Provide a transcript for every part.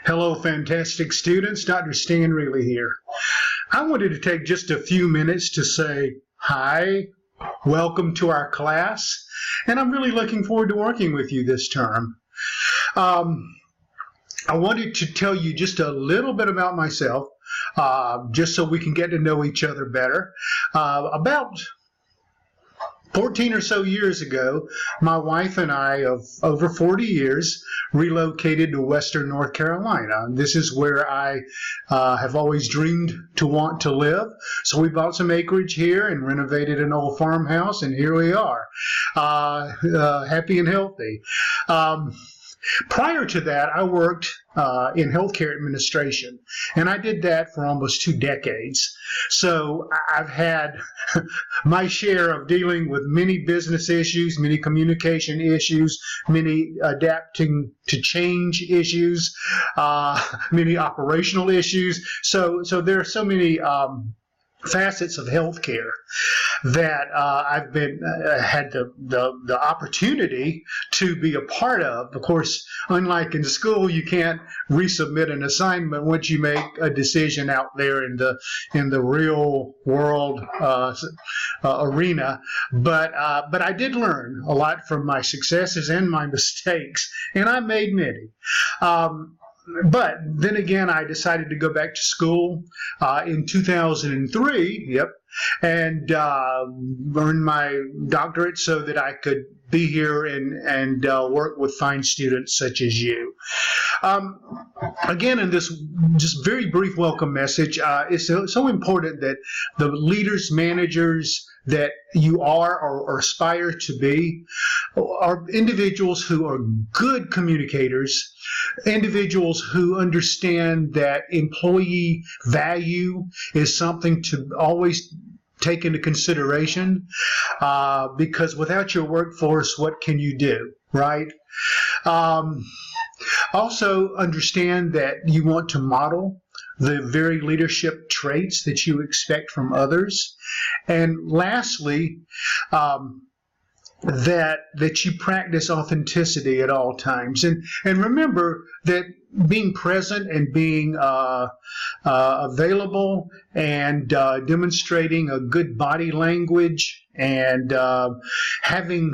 Hello, fantastic students. Dr. Stan Reilly here. I wanted to take just a few minutes to say hi, welcome to our class, and I'm really looking forward to working with you this term. I wanted to tell you just a little bit about myself, just so we can get to know each other better. About 14 or so years ago, my wife and I, of over 40 years, relocated to Western North Carolina. This is where I have always dreamed to want to live. So we bought some acreage here and renovated an old farmhouse, and here we are, happy and healthy. Prior to that, I worked in healthcare administration, and I did that for almost 2 decades. So I've had my share of dealing with many business issues, many communication issues, many adapting to change issues, many operational issues. So there are so many facets of healthcare that I've been had the opportunity to be a part of. Of course, unlike in school, you can't resubmit an assignment once you make a decision out there in the real world arena. But I did learn a lot from my successes and my mistakes, and I made many. But then again, I decided to go back to school in 2003, and earn my doctorate so that I could be here and work with fine students such as you. Again, in this just very brief welcome message, it's so important that the leaders, managers that you are or aspire to be are individuals who are good communicators, individuals who understand that employee value is something to always take into consideration, because without your workforce, what can you do, right? Also understand that you want to model the very leadership traits that you expect from others. And lastly, that you practice authenticity at all times. And remember that being present and being available and demonstrating a good body language and having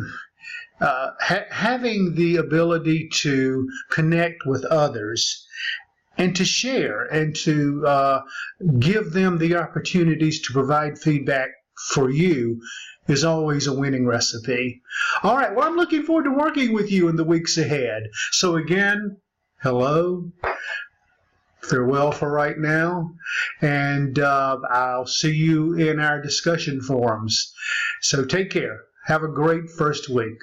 the ability to connect with others and to share and to give them the opportunities to provide feedback for you is always a winning recipe. All right, well, I'm looking forward to working with you in the weeks ahead. So again, hello, farewell for right now, and I'll see you in our discussion forums. So take care. Have a great first week.